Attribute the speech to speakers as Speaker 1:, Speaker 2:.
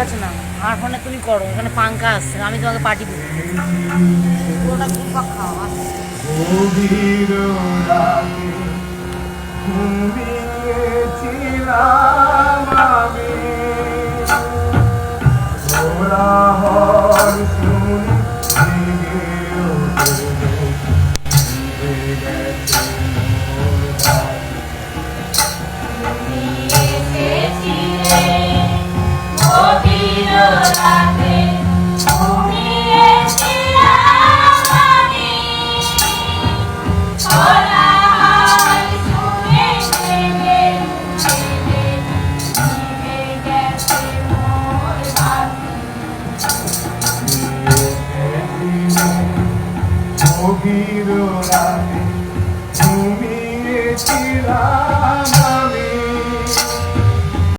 Speaker 1: আছে না, আমার ফোনে তুমি করো, এখানে পাঙ্খা আসছে, আমি তোমাকে পার্টি দিই। পুরোটা ঘুরপাক খাওয়া আসছে।
Speaker 2: গভীর রাতে ঘুমিয়েছিলাম আমি, কোলাহল শুনে জেগে উঠে নিভে গেছে মোর বাতি।
Speaker 3: গভীর রাতে ঘুমিয়েছিলাম আমি, কোলাহল শুনে জেগে উঠে নিভে গেছে মোর বাতি।
Speaker 2: গভীর রাতে ঘুমিয়েছিলাম